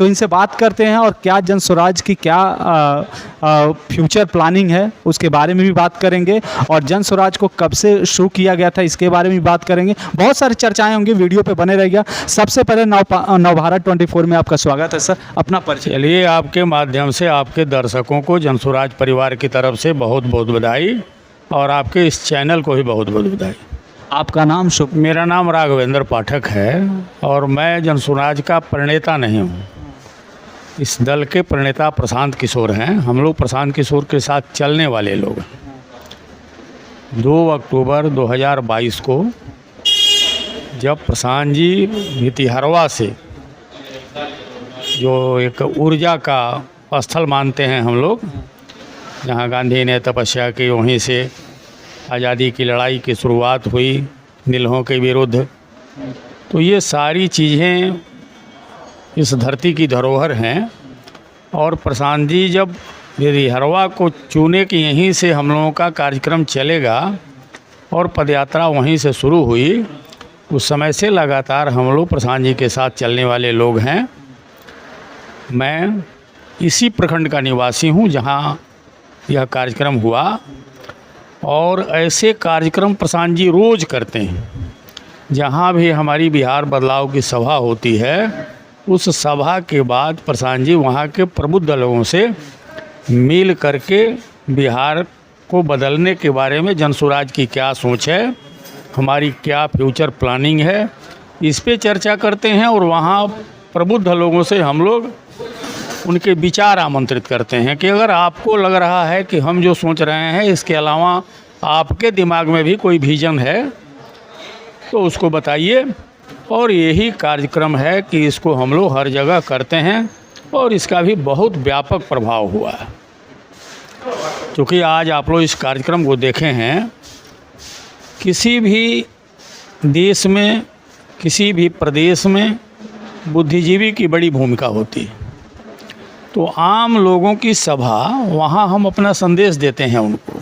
तो इनसे बात करते हैं और क्या जन स्वराज की क्या फ्यूचर प्लानिंग है उसके बारे में भी बात करेंगे, और जन स्वराज को कब से शुरू किया गया था इसके बारे में भी बात करेंगे। बहुत सारी चर्चाएं होंगी, वीडियो पे बने रहिएगा। सबसे पहले नवभारत 24 में आपका स्वागत है सर, अपना परिचय। चलिए, आपके माध्यम से आपके दर्शकों को जन स्वराज परिवार की तरफ से बहुत बहुत बधाई, और आपके इस चैनल को भी बहुत बहुत बधाई। आपका नाम शुभ? मेरा नाम राघवेंद्र पाठक है और मैं जन स्वराज का प्रणेता नहीं हूँ। इस दल के प्रणेता प्रशांत किशोर हैं। हम लोग प्रशांत किशोर के साथ चलने वाले लोग हैं। 2 अक्टूबर 2022 को जब प्रशांत जी भितिहरवा से, जो एक ऊर्जा का स्थल मानते हैं हम लोग, जहाँ गांधी ने तपस्या की, वहीं से आज़ादी की लड़ाई की शुरुआत हुई नीलों के विरुद्ध। तो ये सारी चीज़ें इस धरती की धरोहर हैं। और प्रशांत जी जब भितिहरवा को चुने कि यहीं से हम लोगों का कार्यक्रम चलेगा और पदयात्रा वहीं से शुरू हुई, उस समय से लगातार हम लोग प्रशांत जी के साथ चलने वाले लोग हैं। मैं इसी प्रखंड का निवासी हूँ जहाँ यह कार्यक्रम हुआ, और ऐसे कार्यक्रम प्रशांत जी रोज़ करते हैं। जहाँ भी हमारी बिहार बदलाव की सभा होती है, उस सभा के बाद प्रशांत जी वहाँ के प्रबुद्ध लोगों से मिल करके बिहार को बदलने के बारे में जन स्वराज की क्या सोच है, हमारी क्या फ्यूचर प्लानिंग है, इस पे चर्चा करते हैं। और वहाँ प्रबुद्ध लोगों से हम लोग उनके विचार आमंत्रित करते हैं कि अगर आपको लग रहा है कि हम जो सोच रहे हैं इसके अलावा आपके दिमाग में भी कोई विजन है तो उसको बताइए। और यही कार्यक्रम है कि इसको हम लोग हर जगह करते हैं और इसका भी बहुत व्यापक प्रभाव हुआ है। क्योंकि आज आप लोग इस कार्यक्रम को देखे हैं, किसी भी देश में, किसी भी प्रदेश में बुद्धिजीवी की बड़ी भूमिका होती है। तो आम लोगों की सभा, वहाँ हम अपना संदेश देते हैं उनको,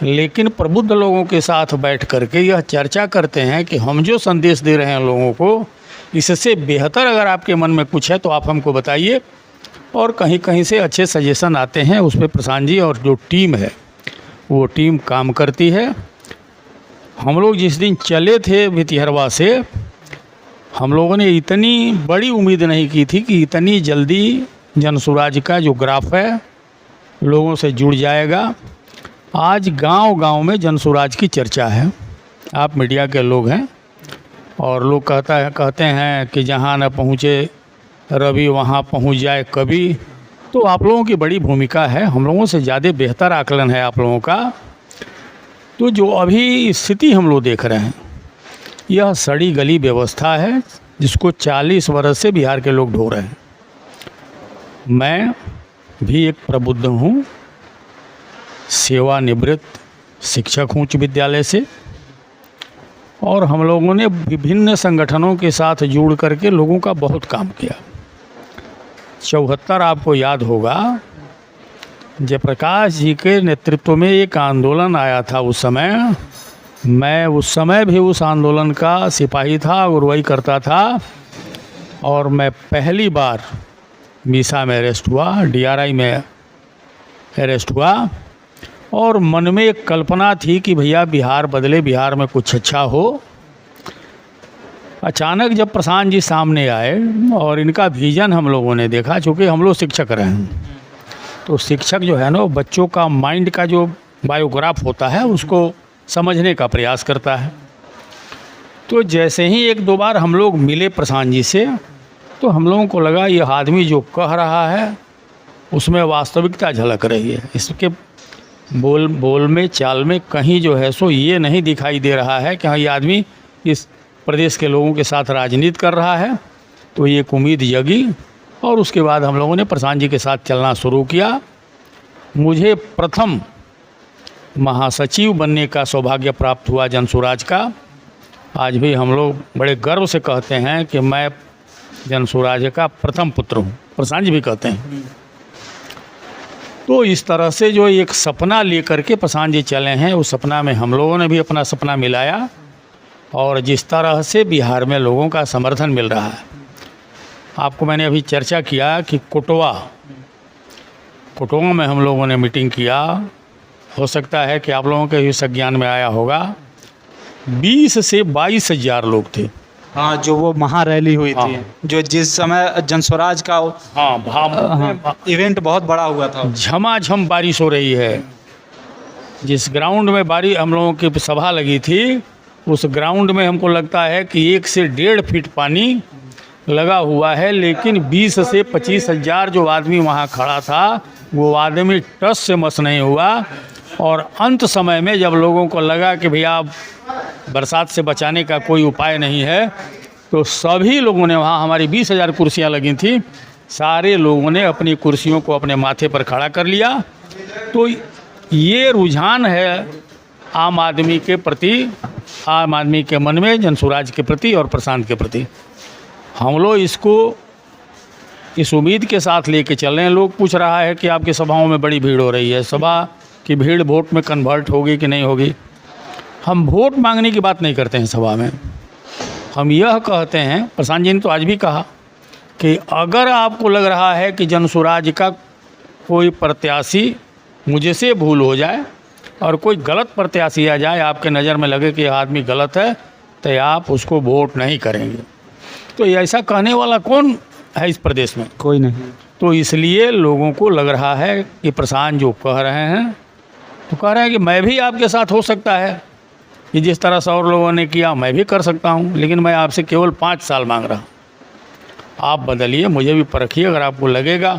लेकिन प्रबुद्ध लोगों के साथ बैठ करके यह चर्चा करते हैं कि हम जो संदेश दे रहे हैं लोगों को, इससे बेहतर अगर आपके मन में कुछ है तो आप हमको बताइए। और कहीं कहीं से अच्छे सजेशन आते हैं, उस पर प्रशांत जी और जो टीम है वो टीम काम करती है। हम लोग जिस दिन चले थे भितिहरवा से, हम लोगों ने इतनी बड़ी उम्मीद नहीं की थी कि इतनी जल्दी जन स्वराज का जो ग्राफ है लोगों से जुड़ जाएगा। आज गांव-गांव में जन स्वराज की चर्चा है। आप मीडिया के लोग हैं और लोग कहते हैं कि जहां न पहुंचे रवि वहां पहुंच जाए कभी। तो आप लोगों की बड़ी भूमिका है, हम लोगों से ज़्यादा बेहतर आकलन है आप लोगों का। तो जो अभी स्थिति हम लोग देख रहे हैं, यह सड़ी गली व्यवस्था है जिसको 40 वर्ष से बिहार के लोग ढो रहे हैं। मैं भी एक प्रबुद्ध हूँ, सेवानिवृत्त शिक्षक हूँ उच्च विद्यालय से, और हम लोगों ने विभिन्न संगठनों के साथ जुड़ करके लोगों का बहुत काम किया। 74 आपको याद होगा, जयप्रकाश जी के नेतृत्व में एक आंदोलन आया था। उस समय मैं उस समय भी उस आंदोलन का सिपाही था, अगुवाई करता था। और मैं पहली बार मीसा में अरेस्ट हुआ, DRI में अरेस्ट हुआ, और मन में एक कल्पना थी कि भैया बिहार बदले, बिहार में कुछ अच्छा हो। अचानक जब प्रशांत जी सामने आए और इनका विजन हम लोगों ने देखा, चूँकि हम लोग शिक्षक रहे हैं, तो शिक्षक जो है ना, बच्चों का माइंड का जो बायोग्राफ होता है उसको समझने का प्रयास करता है। तो जैसे ही 1-2 बार हम लोग मिले प्रशांत जी से, तो हम लोगों को लगा यह आदमी जो कह रहा है उसमें वास्तविकता झलक रही है। इसके बोल में, चाल में कहीं जो है सो ये नहीं दिखाई दे रहा है कि हाँ ये आदमी इस प्रदेश के लोगों के साथ राजनीति कर रहा है। तो ये एक उम्मीद जगी, और उसके बाद हम लोगों ने प्रशांत जी के साथ चलना शुरू किया। मुझे प्रथम महासचिव बनने का सौभाग्य प्राप्त हुआ जन स्वराज का। आज भी हम लोग बड़े गर्व से कहते हैं कि मैं जन स्वराज का प्रथम पुत्र हूँ, प्रशांत जी भी कहते हैं। तो इस तरह से जो एक सपना लेकर के प्रशांत जी चले हैं, उस सपना में हम लोगों ने भी अपना सपना मिलाया। और जिस तरह से बिहार में लोगों का समर्थन मिल रहा है, आपको मैंने अभी चर्चा किया कि कोटवा में हम लोगों ने मीटिंग किया। हो सकता है कि आप लोगों के भी संज्ञान में आया होगा। 20 से 22 हज़ार लोग थे। हाँ, जो वो महारैली हुई थी, हाँ। जो जिस समय जनस्वराज का इवेंट बहुत बड़ा हुआ था। झमाझम बारिश हो रही है। जिस ग्राउंड में हम लोगों की सभा लगी थी, उस ग्राउंड में हमको लगता है कि 1 से 1.5 फीट पानी लगा हुआ है, लेकिन 20 से 25 हज़ार जो आदमी वहाँ खड़ा था, वो आदमी टस से मस नहीं हुआ। और अंत समय में जब लोगों को लगा कि भैया बरसात से बचाने का कोई उपाय नहीं है, तो सभी लोगों ने, वहाँ हमारी 20,000 कुर्सियाँ लगी थी, सारे लोगों ने अपनी कुर्सियों को अपने माथे पर खड़ा कर लिया। तो ये रुझान है आम आदमी के प्रति, आम आदमी के मन में जनसुराज के प्रति और प्रशांत के प्रति। हम लोग इसको इस उम्मीद के साथ लेके चल रहे हैं। लोग पूछ रहा है कि आपकी सभाओं में बड़ी भीड़ हो रही है, सभा की भीड़ वोट में कन्वर्ट होगी कि नहीं होगी। हम वोट मांगने की बात नहीं करते हैं सभा में। हम यह कहते हैं, प्रशांत जी ने तो आज भी कहा, कि अगर आपको लग रहा है कि जनसुराज का कोई प्रत्याशी मुझसे भूल हो जाए और कोई गलत प्रत्याशी आ जाए, आपके नज़र में लगे कि यह आदमी गलत है, तो आप उसको वोट नहीं करेंगे। तो ऐसा कहने वाला कौन है इस प्रदेश में? कोई नहीं। तो इसलिए लोगों को लग रहा है कि प्रशांत जो कह रहे हैं, तो कह रहे हैं कि मैं भी आपके साथ हो सकता है कि जिस तरह से और लोगों ने किया मैं भी कर सकता हूं, लेकिन मैं आपसे केवल 5 साल मांग रहा हूं। आप बदलिए, मुझे भी परखिए। अगर आपको लगेगा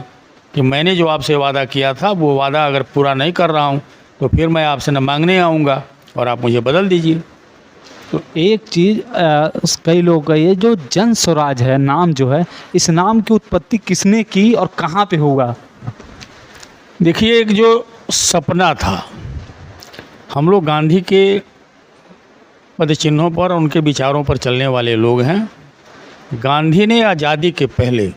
कि मैंने जो आपसे वादा किया था वो वादा अगर पूरा नहीं कर रहा हूं, तो फिर मैं आपसे न मांगने आऊँगा और आप मुझे बदल दीजिए। तो एक चीज़ कई लोग का ये जो जन स्वराज है नाम जो है, इस नाम की उत्पत्ति किसने की और कहाँ पे होगा? देखिए, एक जो सपना था, हम लोग गांधी के पद चिन्हों पर, उनके विचारों पर चलने वाले लोग हैं। गांधी ने आज़ादी के पहले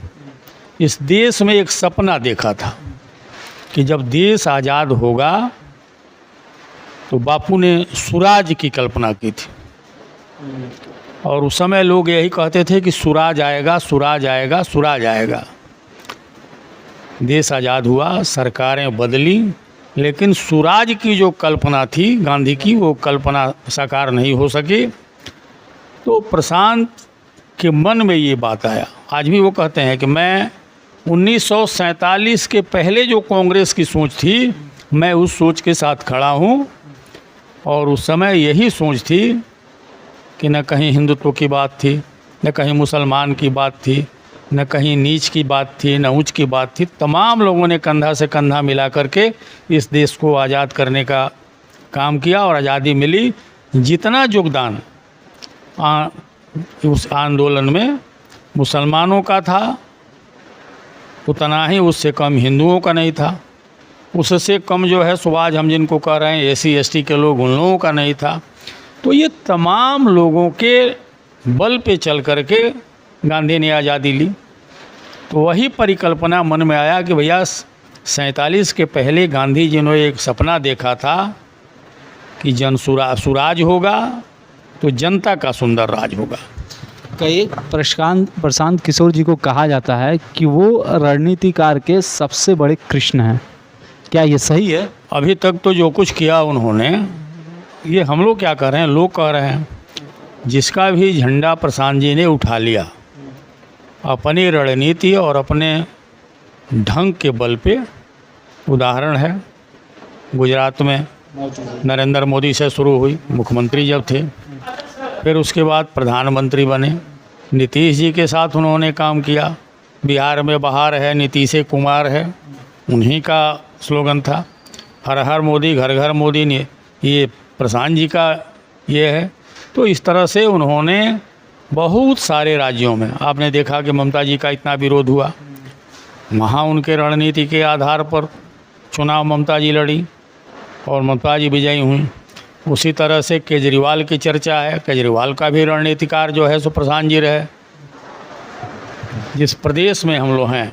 इस देश में एक सपना देखा था कि जब देश आज़ाद होगा तो बापू ने स्वराज की कल्पना की थी। और उस समय लोग यही कहते थे कि स्वराज आएगा, स्वराज आएगा, स्वराज आएगा। देश आज़ाद हुआ, सरकारें बदली, लेकिन स्वराज की जो कल्पना थी गांधी की, वो कल्पना साकार नहीं हो सकी। तो प्रशांत के मन में ये बात आया। आज भी वो कहते हैं कि मैं 1947 के पहले जो कांग्रेस की सोच थी, मैं उस सोच के साथ खड़ा हूँ। और उस समय यही सोच थी कि न कहीं हिंदुत्व की बात थी, न कहीं मुसलमान की बात थी, न कहीं नीच की बात थी, न ऊंच की बात थी। तमाम लोगों ने कंधा से कंधा मिला करके इस देश को आज़ाद करने का काम किया और आज़ादी मिली। जितना योगदान उस आंदोलन में मुसलमानों का था, उतना ही उससे कम हिंदुओं का नहीं था। उससे कम जो है सो आज हम जिनको कह रहे हैं SC ST के लोग, उन लोगों का नहीं था। तो ये तमाम लोगों के बल पे चल करके गांधी ने आज़ादी ली। तो वही परिकल्पना मन में आया कि भैया 47 के पहले गांधी जी ने एक सपना देखा था कि स्वराज होगा तो जनता का सुंदर राज होगा। कई प्रशांत किशोर जी को कहा जाता है कि वो रणनीतिकार के सबसे बड़े कृष्ण हैं। क्या ये सही है? अभी तक तो जो कुछ किया उन्होंने, ये हम लोग क्या कह रहे हैं, लोग कह रहे हैं, जिसका भी झंडा प्रशांत जी ने उठा लिया अपनी रणनीति और अपने ढंग के बल पे। उदाहरण है, गुजरात में नरेंद्र मोदी से शुरू हुई, मुख्यमंत्री जब थे, फिर उसके बाद प्रधानमंत्री बने, नीतीश जी के साथ उन्होंने काम किया। बिहार में बहार है, नीतीश कुमार है, उन्हीं का स्लोगन था। हर हर मोदी, घर घर मोदी, ने ये प्रशांत जी का ये है। तो इस तरह से उन्होंने बहुत सारे राज्यों में, आपने देखा कि ममता जी का इतना विरोध हुआ, वहाँ उनके रणनीति के आधार पर चुनाव ममता जी लड़ी और ममता जी विजयी हुई। उसी तरह से केजरीवाल की चर्चा है, केजरीवाल का भी रणनीतिकार जो है सो प्रशांत जी रहे। जिस प्रदेश में हम लोग हैं,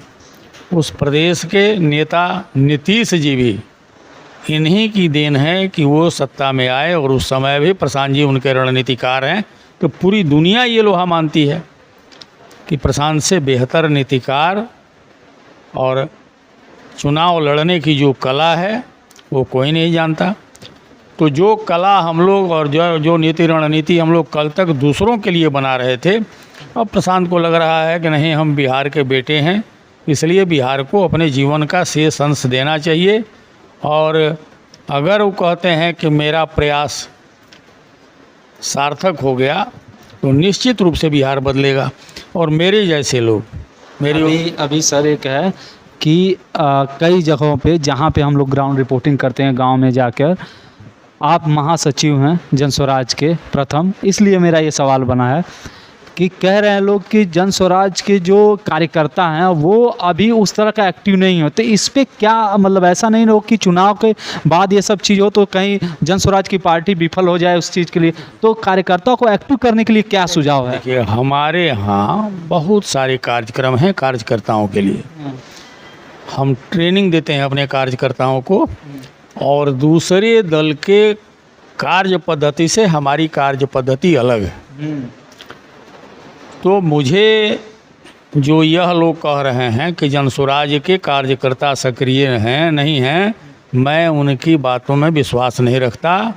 उस प्रदेश के नेता नीतीश जी भी इन्हीं की देन है कि वो सत्ता में आए, और उस समय भी प्रशांत जी उनके रणनीतिकार हैं। तो पूरी दुनिया ये लोहा मानती है कि प्रशांत से बेहतर नीतिकार और चुनाव लड़ने की जो कला है वो कोई नहीं जानता। तो जो कला हम लोग और जो नीति रणनीति हम लोग कल तक दूसरों के लिए बना रहे थे, अब प्रशांत को लग रहा है कि नहीं, हम बिहार के बेटे हैं, इसलिए बिहार को अपने जीवन का शेष अंश देना चाहिए। और अगर वो कहते हैं कि मेरा प्रयास सार्थक हो गया तो निश्चित रूप से बिहार बदलेगा। और मेरे जैसे लोग अभी सर एक है कि कई जगहों पे जहाँ पे हम लोग ग्राउंड रिपोर्टिंग करते हैं गांव में जाकर, आप महासचिव हैं जन स्वराज के प्रथम, इसलिए मेरा ये सवाल बना है कि कह रहे हैं लोग कि जन स्वराज के जो कार्यकर्ता हैं वो अभी उस तरह का एक्टिव नहीं होते। इस पे क्या मतलब, ऐसा नहीं हो कि चुनाव के बाद ये सब चीज़ हो तो कहीं जन स्वराज की पार्टी विफल हो जाए उस चीज़ के लिए, तो कार्यकर्ताओं को एक्टिव करने के लिए क्या सुझाव है? देखिए, हमारे यहाँ बहुत सारे कार्यक्रम हैं कार्यकर्ताओं के लिए। हम ट्रेनिंग देते हैं अपने कार्यकर्ताओं को, और दूसरे दल के कार्य पद्धति से हमारी कार्य पद्धति अलग है। तो मुझे जो यह लोग कह रहे हैं कि जन स्वराज के कार्यकर्ता सक्रिय हैं नहीं हैं, मैं उनकी बातों में विश्वास नहीं रखता।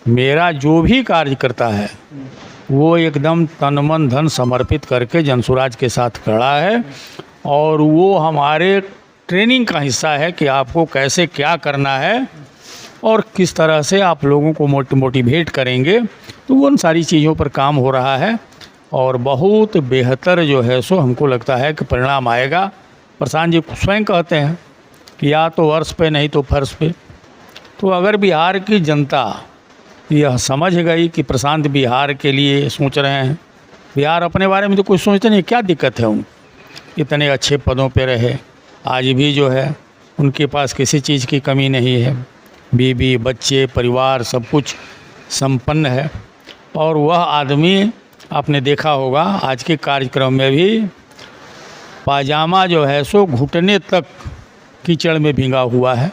मेरा जो भी कार्यकर्ता है वो एकदम तन मन धन समर्पित करके जन स्वराज के साथ खड़ा है, और वो हमारे ट्रेनिंग का हिस्सा है कि आपको कैसे क्या करना है और किस तरह से आप लोगों को मोटिवेट करेंगे। तो उन सारी चीज़ों पर काम हो रहा है, और बहुत बेहतर जो है सो हमको लगता है कि परिणाम आएगा। प्रशांत जी स्वयं कहते हैं कि या तो वर्ष पे नहीं तो फर्श पे। तो अगर बिहार की जनता यह समझ गई कि प्रशांत बिहार के लिए सोच रहे हैं, बिहार अपने बारे में तो कुछ सोचते नहीं, क्या दिक्कत है उन इतने अच्छे पदों पे रहे, आज भी जो है उनके पास किसी चीज़ की कमी नहीं है, बीवी बच्चे परिवार सब कुछ संपन्न है। और वह आदमी आपने देखा होगा आज के कार्यक्रम में भी पाजामा जो है सो घुटने तक कीचड़ में भींगा हुआ है।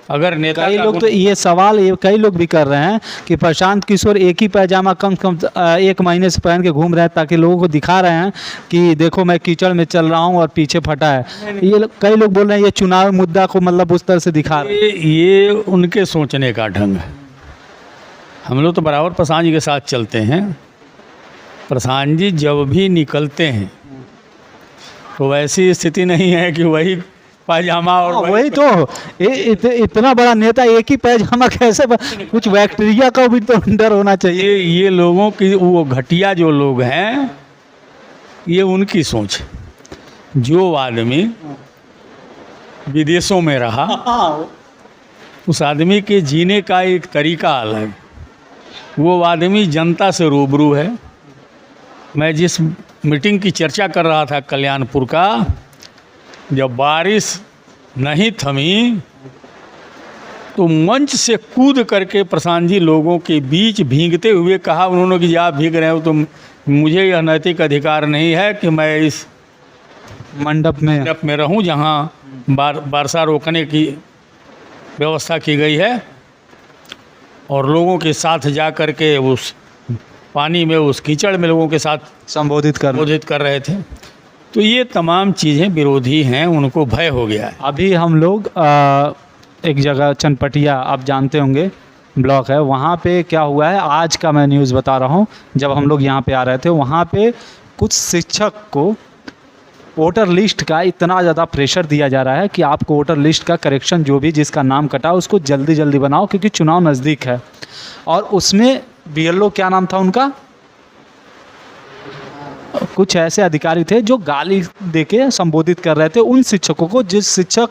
अगर नेता कई लोग तो ये सवाल कई लोग भी कर रहे हैं कि प्रशांत किशोर एक ही पैजामा कम से कम 1 महीने से पहन के घूम रहे हैं, ताकि लोगों को दिखा रहे हैं कि देखो मैं कीचड़ में चल रहा हूं और पीछे फटा है। ये कई लोग बोल रहे हैं ये चुनाव मुद्दा को मतलब उस तरह से दिखा रहे हैं। ये उनके सोचने का ढंग है। हम लोग तो बराबर प्रशांत जी के साथ चलते हैं। प्रशांत जी जब भी निकलते हैं तो वैसी स्थिति नहीं है कि वही पायजामा और वही तो इतना बड़ा नेता एक ही पैजामा कैसे कुछ बैक्टीरिया का भी तो डर होना चाहिए। ये लोगों की वो घटिया जो लोग हैं, ये उनकी सोच। जो आदमी विदेशों में रहा उस आदमी के जीने का एक तरीका अलग, वो आदमी जनता से रूबरू है। मैं जिस मीटिंग की चर्चा कर रहा था कल्याणपुर का, जब बारिश नहीं थमी तो मंच से कूद करके प्रशांत जी लोगों के बीच भीगते हुए कहा उन्होंने कि आप भीग रहे हो तो मुझे यह नैतिक अधिकार नहीं है कि मैं इस मंडप में रहूं जहां वर्षा रोकने की व्यवस्था की गई है, और लोगों के साथ जा कर के उस पानी में उस कीचड़ में लोगों के साथ संबोधित कर रहे थे। तो ये तमाम चीज़ें विरोधी हैं, उनको भय हो गया है। अभी हम लोग एक जगह चनपटिया आप जानते होंगे ब्लॉक है, वहाँ पे क्या हुआ है आज का मैं न्यूज़ बता रहा हूँ। जब हम लोग यहाँ पे आ रहे थे वहाँ पे कुछ शिक्षक को वोटर लिस्ट का इतना ज़्यादा प्रेशर दिया जा रहा है कि आपको वोटर लिस्ट का करेक्शन जो भी जिसका नाम कटा उसको जल्दी जल्दी बनाओ क्योंकि चुनाव नज़दीक है। और उसमें BLO क्या नाम था उनका, कुछ ऐसे अधिकारी थे जो गाली देके संबोधित कर रहे थे उन शिक्षकों को, जिस शिक्षक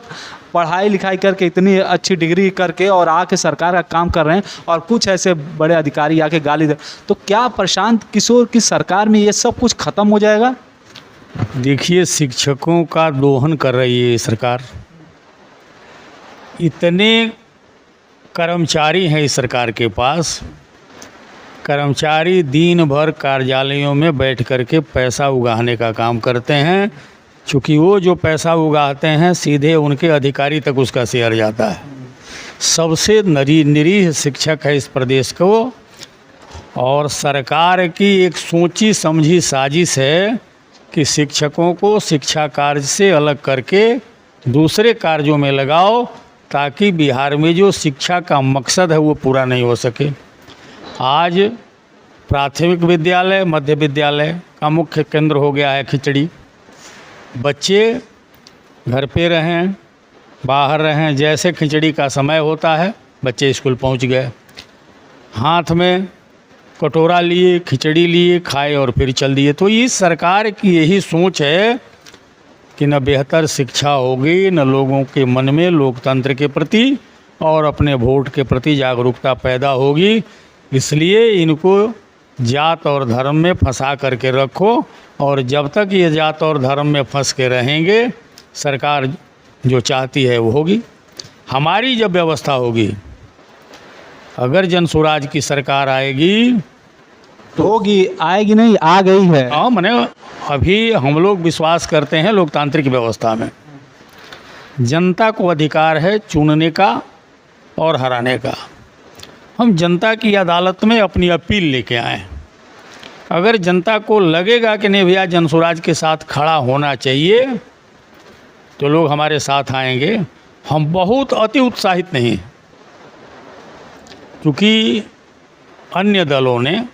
पढ़ाई लिखाई करके इतनी अच्छी डिग्री करके और आके सरकार का काम कर रहे हैं, और कुछ ऐसे बड़े अधिकारी आके गाली दे। तो क्या प्रशांत किशोर की सरकार में ये सब कुछ ख़त्म हो जाएगा? देखिए, शिक्षकों का दोहन कर रही है सरकार। इतने कर्मचारी हैं इस सरकार के पास, कर्मचारी दिन भर कार्यालयों में बैठ कर के पैसा उगाने का काम करते हैं। चूँकि वो जो पैसा उगाते हैं सीधे उनके अधिकारी तक उसका शेयर जाता है। सबसे निरीह शिक्षक है इस प्रदेश को, और सरकार की एक सोची समझी साजिश है कि शिक्षकों को शिक्षा कार्य से अलग करके दूसरे कार्यों में लगाओ, ताकि बिहार में जो शिक्षा का मकसद है वो पूरा नहीं हो सके। आज प्राथमिक विद्यालय, मध्य विद्यालय का मुख्य केंद्र हो गया है खिचड़ी। बच्चे घर पे रहें, बाहर रहें, जैसे खिचड़ी का समय होता है बच्चे स्कूल पहुंच गए, हाथ में कटोरा लिए, खिचड़ी लिए, खाए और फिर चल दिए। तो इस सरकार की यही सोच है कि न बेहतर शिक्षा होगी, न लोगों के मन में लोकतंत्र के प्रति और अपने वोट के प्रति जागरूकता पैदा होगी। इसलिए इनको जात और धर्म में फंसा करके रखो, और जब तक ये जात और धर्म में फंस के रहेंगे, सरकार जो चाहती है वो होगी। हमारी जब व्यवस्था होगी, अगर जनसुराज की सरकार आएगी तो होगी, आएगी नहीं, आ गई है। हाँ, मैंने अभी हम लोग विश्वास करते हैं लोकतांत्रिक व्यवस्था में। जनता को अधिकार है चुनने का और हराने का। हम जनता की अदालत में अपनी अपील लेके आए। अगर जनता को लगेगा कि नहीं भैया जनसुराज के साथ खड़ा होना चाहिए, तो लोग हमारे साथ आएंगे। हम बहुत अति उत्साहित नहीं, क्योंकि अन्य दलों ने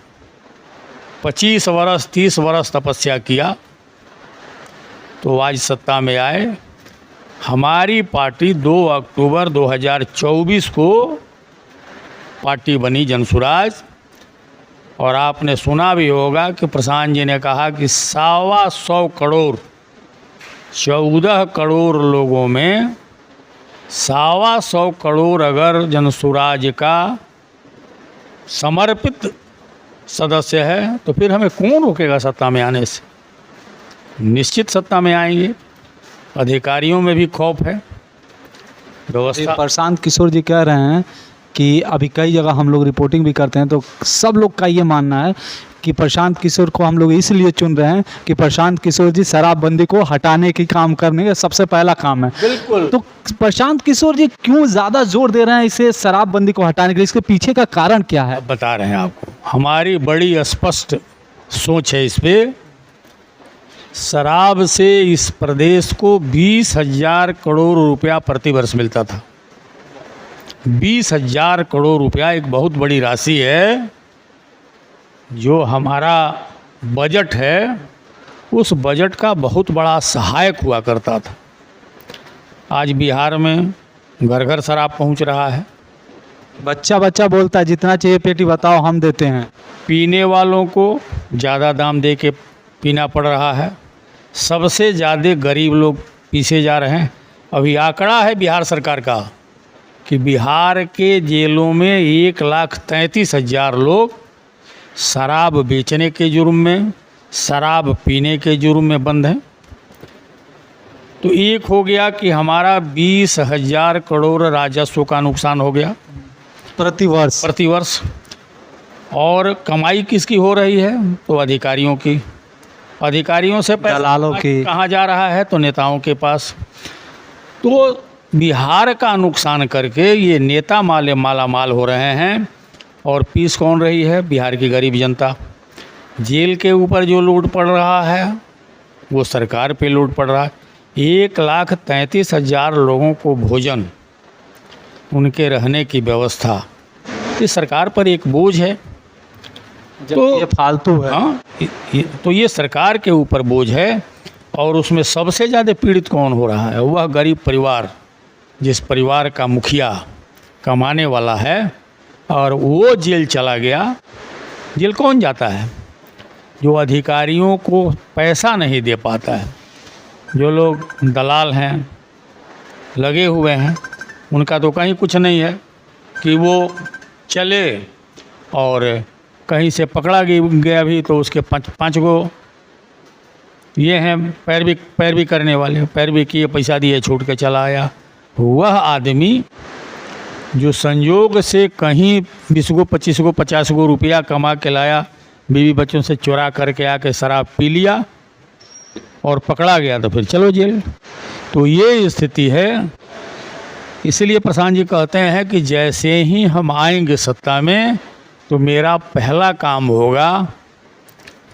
25 वर्ष 30 वर्ष तपस्या किया तो आज सत्ता में आए। हमारी पार्टी 2 अक्टूबर 2024 को पार्टी बनी जनसुराज, और आपने सुना भी होगा कि प्रशांत जी ने कहा कि 125 करोड़ 14 करोड़ लोगों में 125 करोड़ अगर जनसुराज का समर्पित सदस्य है, तो फिर हमें कौन रोकेगा सत्ता में आने से। निश्चित सत्ता में आएंगे। अधिकारियों में भी खौफ है। व्यवस्था प्रशांत किशोर जी कह रहे हैं कि अभी कई जगह हम लोग रिपोर्टिंग भी करते हैं, तो सब लोग का ये मानना है कि प्रशांत किशोर को हम लोग इसलिए चुन रहे हैं कि प्रशांत किशोर जी शराबबंदी को हटाने की काम करने का सबसे पहला काम है। बिल्कुल। तो प्रशांत किशोर जी क्यों ज़्यादा जोर दे रहे हैं इसे शराबबंदी को हटाने के लिए? इसके पीछे का कारण क्या है? बता रहे हैं आपको। हमारी बड़ी स्पष्ट सोच है इस पे। शराब से इस प्रदेश को 20,000 करोड़ रुपया प्रति वर्ष मिलता था। 20,000 करोड़ रुपया एक बहुत बड़ी राशि है। जो हमारा बजट है, उस बजट का बहुत बड़ा सहायक हुआ करता था। आज बिहार में घर घर शराब पहुंच रहा है। बच्चा बच्चा बोलता है जितना चाहिए पेटी बताओ हम देते हैं। पीने वालों को ज़्यादा दाम दे के पीना पड़ रहा है। सबसे ज़्यादा गरीब लोग पीछे जा रहे हैं। अभी आंकड़ा है बिहार सरकार का कि बिहार के जेलों में 1,33,000 लोग शराब बेचने के जुर्म में, शराब पीने के जुर्म में बंद हैं। तो एक हो गया कि हमारा 20,000 करोड़ राजस्व का नुकसान हो गया प्रति वर्ष। और कमाई किसकी हो रही है? तो अधिकारियों की। अधिकारियों से दलालों की। कहाँ जा रहा है? तो नेताओं के पास। तो बिहार का नुकसान करके ये नेता माला माल हो रहे हैं, और पीस कौन रही है? बिहार की गरीब जनता। जेल के ऊपर जो लोड पड़ रहा है वो सरकार पे लोड पड़ रहा है। 1,33,000 लोगों को भोजन, उनके रहने की व्यवस्था, ये सरकार पर एक बोझ है। तो ये फालतू है। हाँ, तो ये सरकार के ऊपर बोझ है। और उसमें सबसे ज़्यादा पीड़ित कौन हो रहा है? वह गरीब परिवार, जिस परिवार का मुखिया कमाने वाला है और वो जेल चला गया। जेल कौन जाता है? जो अधिकारियों को पैसा नहीं दे पाता है। जो लोग दलाल हैं, लगे हुए हैं, उनका तो कहीं कुछ नहीं है कि वो चले और कहीं से पकड़ा गया भी तो उसके पाँच गो ये हैं पैरवी करने वाले, पैरवी किए, पैसा दिए, छूट के चला आया। वह आदमी जो संयोग से कहीं 20 गो 25 गो 50 गो रुपया कमा के लाया, बीवी बच्चों से चुरा करके आके शराब पी लिया और पकड़ा गया, तो फिर चलो जेल। तो ये स्थिति है। इसलिए प्रशांत जी कहते हैं कि जैसे ही हम आएंगे सत्ता में, तो मेरा पहला काम होगा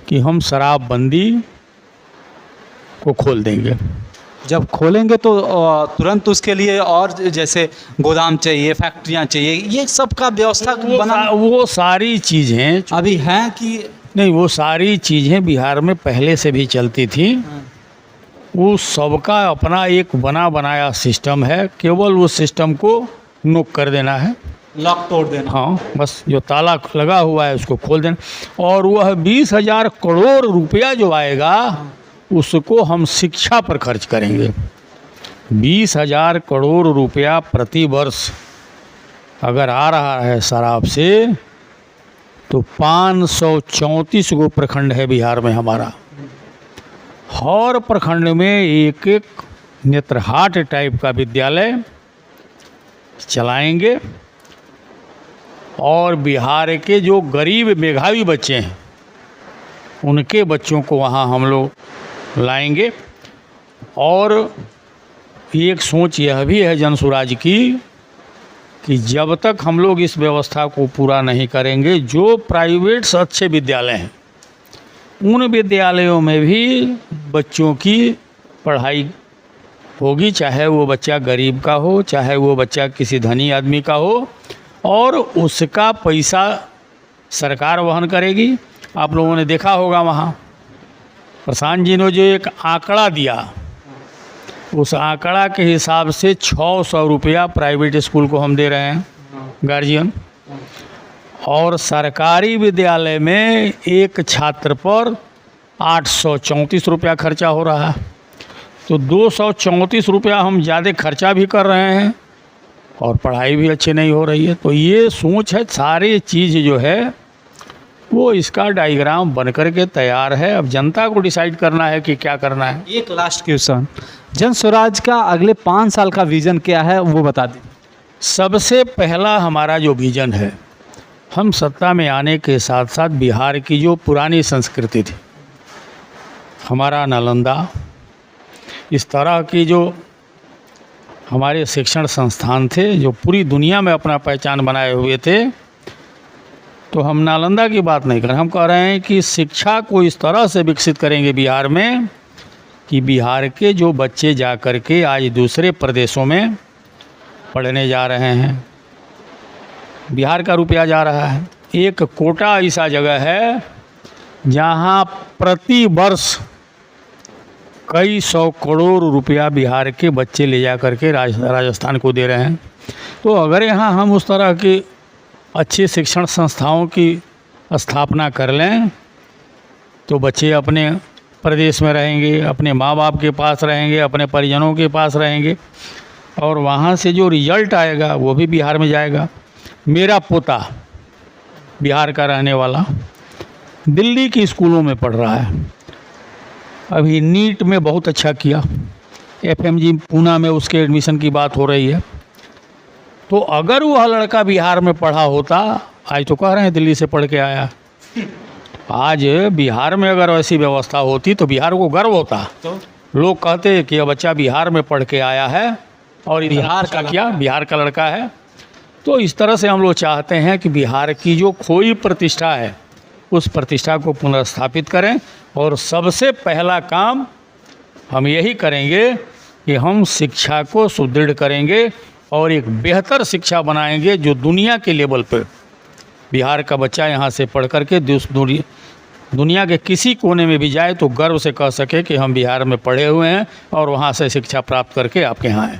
कि हम शराबबंदी को खोल देंगे। जब खोलेंगे तो तुरंत उसके लिए और जैसे गोदाम चाहिए, फैक्ट्रियां चाहिए, ये सब का व्यवस्था बना वो सारी चीज़ें अभी हैं कि नहीं, वो सारी चीज़ें बिहार में पहले से भी चलती थी। वो सबका अपना एक बना बनाया सिस्टम है, केवल उस सिस्टम को नोक कर देना है, लॉक तोड़ देना। हाँ, बस जो ताला लगा हुआ है उसको खोल देना। और वह 20,000 करोड़ रुपया जो आएगा उसको हम शिक्षा पर खर्च करेंगे। 20,000 करोड़ रुपया प्रति वर्ष अगर आ रहा है शराब से, तो 534 गो प्रखंड है बिहार में हमारा। हर प्रखंड में एक एक नेत्रहाट टाइप का विद्यालय चलाएंगे और बिहार के जो गरीब मेधावी बच्चे हैं उनके बच्चों को वहाँ हम लोग लाएंगे। और एक सोच यह भी है जनसुराज की कि जब तक हम लोग इस व्यवस्था को पूरा नहीं करेंगे, जो प्राइवेट्स अच्छे विद्यालय हैं उन विद्यालयों में भी बच्चों की पढ़ाई होगी, चाहे वो बच्चा गरीब का हो, चाहे वो बच्चा किसी धनी आदमी का हो, और उसका पैसा सरकार वहन करेगी। आप लोगों ने देखा होगा वहाँ प्रशांत जी ने जो एक आंकड़ा दिया, उस आंकड़ा के हिसाब से 600 रुपया प्राइवेट स्कूल को हम दे रहे हैं गार्जियन, और सरकारी विद्यालय में एक छात्र पर 834 रुपया खर्चा हो रहा है। तो 234 रुपया हम ज़्यादा खर्चा भी कर रहे हैं और पढ़ाई भी अच्छी नहीं हो रही है। तो ये सोच है, सारी चीज़ जो है वो इसका डायग्राम बन कर के तैयार है। अब जनता को डिसाइड करना है कि क्या करना है। एक लास्ट क्वेश्चन, जन स्वराज का अगले 5 साल का विज़न क्या है वो बता दीजिए। सबसे पहला हमारा जो विज़न है, हम सत्ता में आने के साथ साथ बिहार की जो पुरानी संस्कृति थी, हमारा नालंदा, इस तरह की जो हमारे शिक्षण संस्थान थे जो पूरी दुनिया में अपना पहचान बनाए हुए थे, तो हम नालंदा की बात नहीं कर रहे, हम कह रहे हैं कि शिक्षा को इस तरह से विकसित करेंगे बिहार में कि बिहार के जो बच्चे जा कर के आज दूसरे प्रदेशों में पढ़ने जा रहे हैं, बिहार का रुपया जा रहा है। एक कोटा ऐसा जगह है जहां प्रति वर्ष कई 100 करोड़ रुपया बिहार के बच्चे ले जा कर के राजस्थान को दे रहे हैं। तो अगर यहाँ हम उस तरह की अच्छी शिक्षण संस्थाओं की स्थापना कर लें तो बच्चे अपने प्रदेश में रहेंगे, अपने माँ बाप के पास रहेंगे, अपने परिजनों के पास रहेंगे, और वहाँ से जो रिजल्ट आएगा वो भी बिहार में जाएगा। मेरा पोता बिहार का रहने वाला दिल्ली के स्कूलों में पढ़ रहा है, अभी नीट में बहुत अच्छा किया, FMG पूना में उसके एडमिशन की बात हो रही है। तो अगर वह लड़का बिहार में पढ़ा होता, आज तो कह रहे हैं दिल्ली से पढ़ के आया, आज बिहार में अगर ऐसी व्यवस्था होती तो बिहार को गर्व होता। तो लोग कहते कि यह बच्चा बिहार में पढ़ के आया है और बिहार का क्या, बिहार का लड़का है। तो इस तरह से हम लोग चाहते हैं कि बिहार की जो खोई प्रतिष्ठा है उस प्रतिष्ठा को पुनर्स्थापित करें, और सबसे पहला काम हम यही करेंगे कि हम शिक्षा को सुदृढ़ करेंगे और एक बेहतर शिक्षा बनाएंगे जो दुनिया के लेवल पर बिहार का बच्चा यहाँ से पढ़ कर के दुनिया के किसी कोने में भी जाए तो गर्व से कह सके कि हम बिहार में पढ़े हुए हैं और वहाँ से शिक्षा प्राप्त करके आपके यहाँ आए।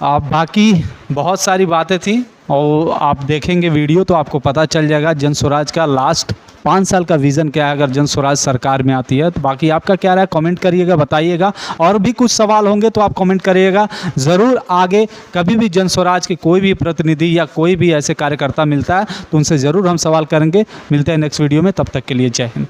आप बाकी बहुत सारी बातें थी और आप देखेंगे वीडियो तो आपको पता चल जाएगा जन स्वराज का लास्ट 5 साल का विज़न क्या है अगर जन स्वराज सरकार में आती है। तो बाकी आपका क्या रहा है कमेंट करिएगा, बताइएगा, और भी कुछ सवाल होंगे तो आप कमेंट करिएगा ज़रूर। आगे कभी भी जन स्वराज के कोई भी प्रतिनिधि या कोई भी ऐसे कार्यकर्ता मिलता है तो उनसे ज़रूर हम सवाल करेंगे। मिलते हैं नेक्स्ट वीडियो में, तब तक के लिए जय हिंद।